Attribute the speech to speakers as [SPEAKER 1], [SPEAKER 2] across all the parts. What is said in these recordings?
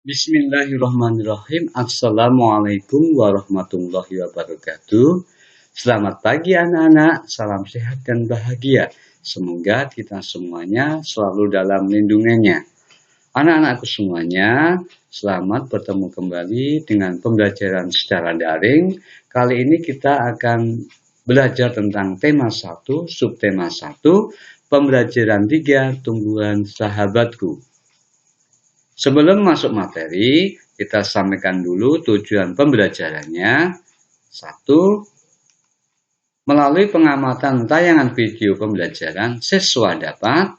[SPEAKER 1] Bismillahirrahmanirrahim. Assalamualaikum warahmatullahi wabarakatuh. Selamat pagi anak-anak, salam sehat dan bahagia. Semoga kita semuanya selalu dalam lindungannya. Anak-anakku semuanya, selamat bertemu kembali dengan pembelajaran secara daring. Kali ini kita akan belajar tentang tema 1, subtema 1, pembelajaran 3, tumbuhan sahabatku. Sebelum masuk materi, kita sampaikan dulu tujuan pembelajarannya. 1. Melalui pengamatan tayangan video pembelajaran, siswa dapat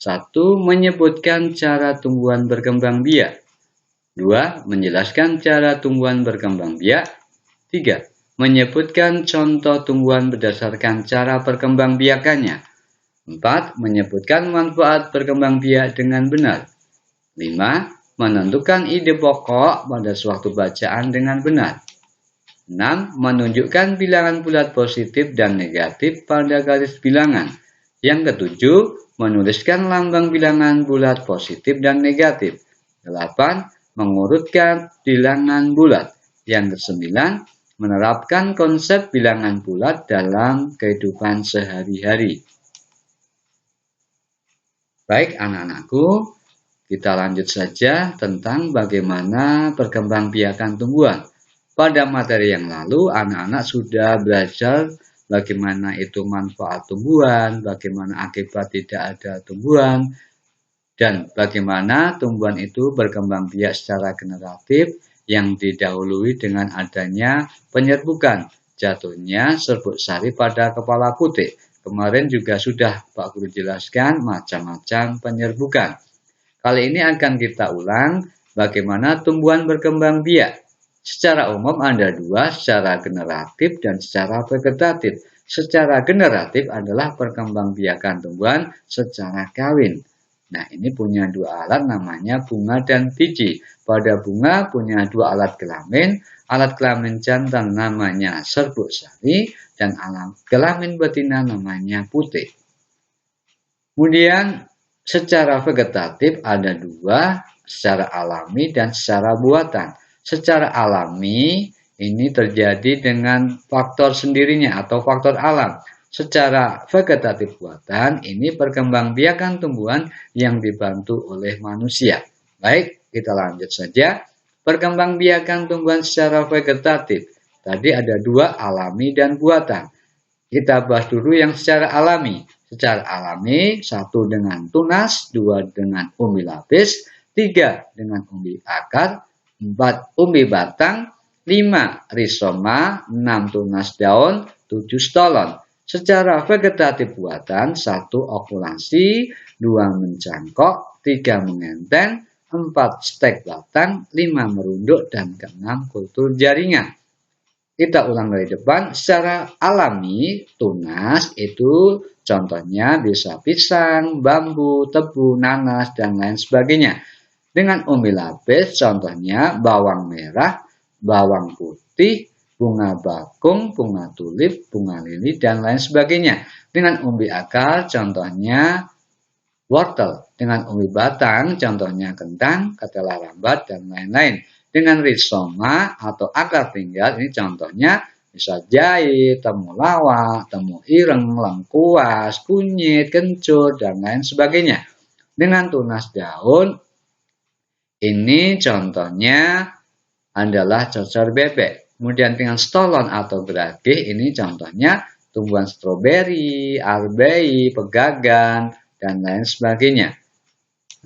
[SPEAKER 1] 1. Menyebutkan cara tumbuhan berkembang biak. 2. Menjelaskan cara tumbuhan berkembang biak. 3. Menyebutkan contoh tumbuhan berdasarkan cara berkembang biakannya. 4. Menyebutkan manfaat berkembang biak dengan benar. 5. Menentukan ide pokok pada suatu bacaan dengan benar. 6. Menunjukkan bilangan bulat positif dan negatif pada garis bilangan. Yang ketujuh, menuliskan lambang bilangan bulat positif dan negatif. 8. Mengurutkan bilangan bulat. Yang kesembilan, menerapkan konsep bilangan bulat dalam kehidupan sehari-hari. Baik anak-anakku, kita lanjut saja tentang bagaimana perkembangbiakan tumbuhan. Pada materi yang lalu, anak-anak sudah belajar bagaimana itu manfaat tumbuhan, bagaimana akibat tidak ada tumbuhan, dan bagaimana tumbuhan itu berkembang biak secara generatif yang didahului dengan adanya penyerbukan, jatuhnya serbuk sari pada kepala putik. Kemarin juga sudah Pak Guru jelaskan macam-macam penyerbukan. Kali ini akan kita ulang bagaimana tumbuhan berkembang biak. Secara umum ada dua, secara generatif dan secara vegetatif. Secara generatif adalah perkembangbiakan tumbuhan secara kawin. Nah, ini punya dua alat namanya bunga dan biji. Pada bunga punya dua alat kelamin jantan namanya serbuk sari dan alat kelamin betina namanya putik. Kemudian secara vegetatif ada dua, secara alami dan secara buatan. Secara alami ini terjadi dengan faktor sendirinya atau faktor alam. Secara vegetatif buatan ini perkembangbiakan tumbuhan yang dibantu oleh manusia. Baik, kita lanjut saja. Perkembangbiakan tumbuhan secara vegetatif. Tadi ada dua, alami dan buatan. Kita bahas dulu yang secara alami. Secara alami, 1 dengan tunas, 2 dengan umbi lapis, 3 dengan umbi akar, 4 umbi batang, 5 rizoma, 6 tunas daun, 7 stolon. Secara vegetatif buatan, 1 okulasi, 2 mencangkok, 3 mengenteng, 4 stek batang, 5 merunduk, dan ke-6 kultur jaringan. Kita ulang dari depan. Secara alami, tunas itu contohnya bisa pisang, bambu, tebu, nanas, dan lain sebagainya. Dengan umbi lapis, contohnya bawang merah, bawang putih, bunga bakung, bunga tulip, bunga lili, dan lain sebagainya. Dengan umbi akar, contohnya wortel. Dengan umbi batang, contohnya kentang, ketela lambat, dan lain-lain. Dengan rizoma atau akar tinggal, ini contohnya bisa jahe, temulawak, temu ireng, lengkuas, kunyit, kencur, dan lain sebagainya. Dengan tunas daun, ini contohnya adalah cocor bebek. Kemudian dengan stolon atau geragih, ini contohnya tumbuhan stroberi, arbei, pegagan, dan lain sebagainya.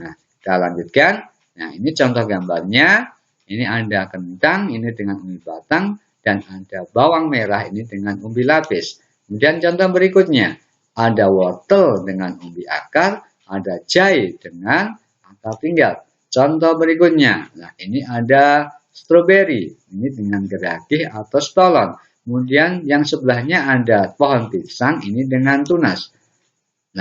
[SPEAKER 1] Nah, kita lanjutkan. Nah, ini contoh gambarnya. Ini ada kentang, ini dengan umbi batang, dan ada bawang merah, ini dengan umbi lapis. Kemudian contoh berikutnya, ada wortel dengan umbi akar, ada jahe dengan akar tinggal. Contoh berikutnya, nah ini ada stroberi, ini dengan geragih atau stolon. Kemudian yang sebelahnya ada pohon pisang, ini dengan tunas.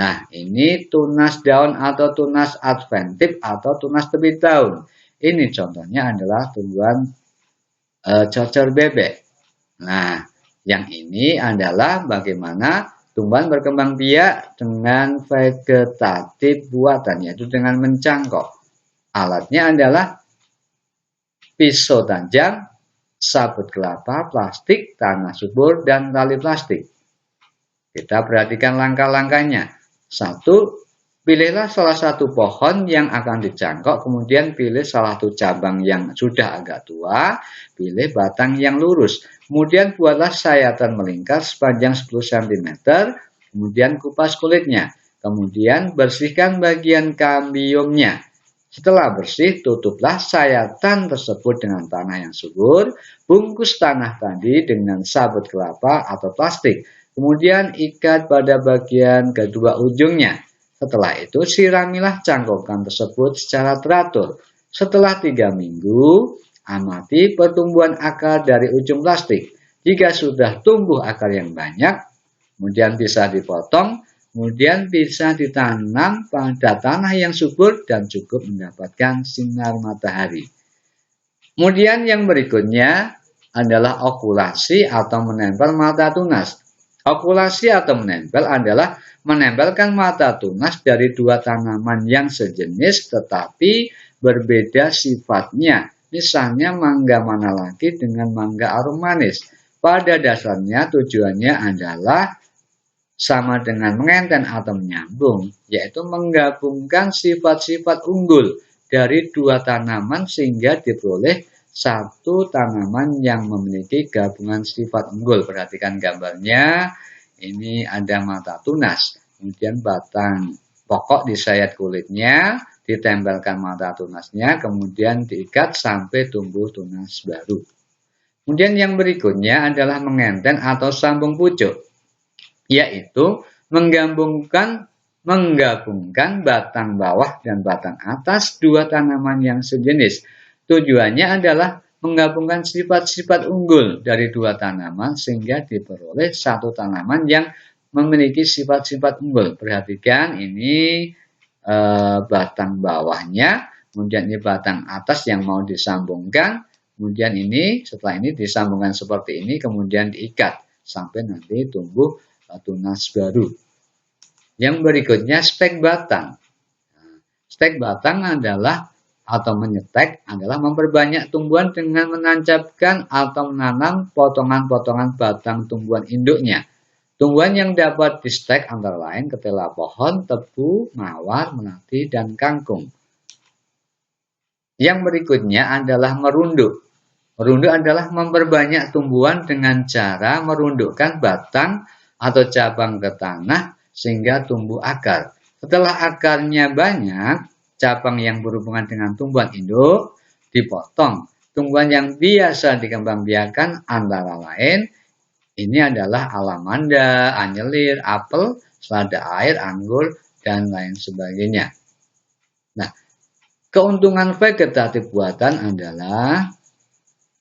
[SPEAKER 1] Nah, ini tunas daun atau tunas adventif atau tunas tepi daun. Ini contohnya adalah tumbuhan cocor bebek. Nah, yang ini adalah bagaimana tumbuhan berkembang biak dengan vegetatif buatan, yaitu dengan mencangkok. Alatnya adalah pisau tajam, sabut kelapa, plastik, tanah subur, dan tali plastik. Kita perhatikan langkah-langkahnya. 1. Pilihlah salah satu pohon yang akan dicangkok, kemudian pilih salah satu cabang yang sudah agak tua, pilih batang yang lurus. Kemudian buatlah sayatan melingkar sepanjang 10 cm, kemudian kupas kulitnya. Kemudian bersihkan bagian kambiumnya. Setelah bersih, tutuplah sayatan tersebut dengan tanah yang subur, bungkus tanah tadi dengan sabut kelapa atau plastik. Kemudian ikat pada bagian kedua ujungnya. Setelah itu siramilah cangkokan tersebut secara teratur. Setelah 3 minggu, amati pertumbuhan akar dari ujung plastik. Jika sudah tumbuh akar yang banyak, kemudian bisa dipotong, kemudian bisa ditanam pada tanah yang subur dan cukup mendapatkan sinar matahari. Kemudian yang berikutnya adalah okulasi atau menempel mata tunas. Okulasi atau menempel adalah menempelkan mata tunas dari dua tanaman yang sejenis tetapi berbeda sifatnya. Misalnya mangga mana lagi dengan mangga arum manis. Pada dasarnya tujuannya adalah sama dengan mengenten atau menyambung, yaitu menggabungkan sifat-sifat unggul dari dua tanaman sehingga diperoleh satu tanaman yang memiliki gabungan sifat unggul. Perhatikan gambarnya, ini ada mata tunas, kemudian batang pokok disayat kulitnya, ditempelkan mata tunasnya, kemudian diikat sampai tumbuh tunas baru. Kemudian yang berikutnya adalah mengenten atau sambung pucuk, yaitu menggabungkan batang bawah dan batang atas dua tanaman yang sejenis. Tujuannya adalah menggabungkan sifat-sifat unggul dari dua tanaman sehingga diperoleh satu tanaman yang memiliki sifat-sifat unggul. Perhatikan ini batang bawahnya, kemudian ini batang atas yang mau disambungkan, kemudian ini setelah ini disambungkan seperti ini, kemudian diikat sampai nanti tumbuh tunas baru. Yang berikutnya stek batang. Stek batang adalah atau menyetek adalah memperbanyak tumbuhan dengan menancapkan atau menanam potongan-potongan batang tumbuhan induknya. Tumbuhan yang dapat distek antara lain ketela pohon, tebu, mawar, melati, dan kangkung. Yang berikutnya adalah merunduk. Merunduk adalah memperbanyak tumbuhan dengan cara merundukkan batang atau cabang ke tanah sehingga tumbuh akar. Setelah akarnya banyak, cabang yang berhubungan dengan tumbuhan induk dipotong. Tumbuhan yang biasa dikembangbiakan antara lain ini adalah alamanda, anyelir, apel, selada air, anggur, dan lain sebagainya. Nah, keuntungan vegetatif buatan adalah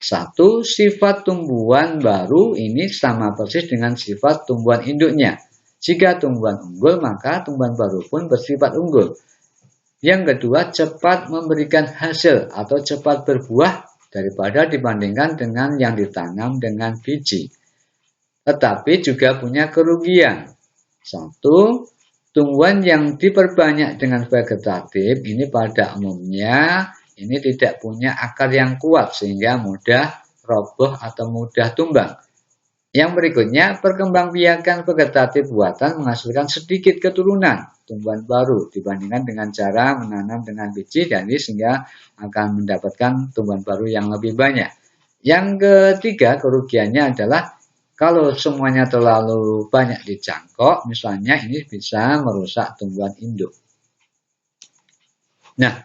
[SPEAKER 1] 1. Sifat tumbuhan baru ini sama persis dengan sifat tumbuhan induknya. Jika tumbuhan unggul, maka tumbuhan baru pun bersifat unggul. Yang kedua, cepat memberikan hasil atau cepat berbuah daripada dibandingkan dengan yang ditanam dengan biji. Tetapi juga punya kerugian. 1. Tumbuhan yang diperbanyak dengan vegetatif ini pada umumnya ini tidak punya akar yang kuat sehingga mudah roboh atau mudah tumbang. Yang berikutnya, perkembangbiakan vegetatif buatan menghasilkan sedikit keturunan tumbuhan baru dibandingkan dengan cara menanam dengan biji dan ini sehingga akan mendapatkan tumbuhan baru yang lebih banyak. Yang ketiga, kerugiannya adalah kalau semuanya terlalu banyak dicangkok, misalnya ini bisa merusak tumbuhan induk. Nah,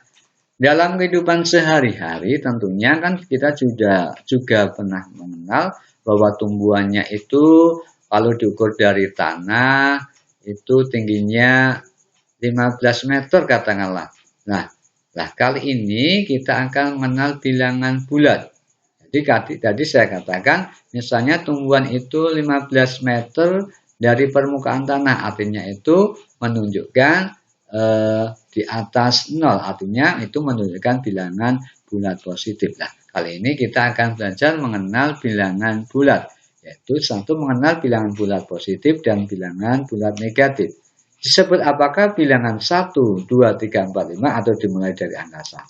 [SPEAKER 1] dalam kehidupan sehari-hari tentunya kan kita juga pernah mengenal bahwa tumbuhannya itu kalau diukur dari tanah itu tingginya 15 meter katakanlah. Nah, kali ini kita akan mengenal bilangan bulat. Jadi tadi saya katakan misalnya tumbuhan itu 15 meter dari permukaan tanah, artinya itu menunjukkan di atas 0, artinya itu menunjukkan bilangan bulat positif. Nah, kali ini kita akan belajar mengenal bilangan bulat, yaitu 1 mengenal bilangan bulat positif dan bilangan bulat negatif. Disebut apakah bilangan 1, 2, 3, 4, 5 atau dimulai dari angka 1.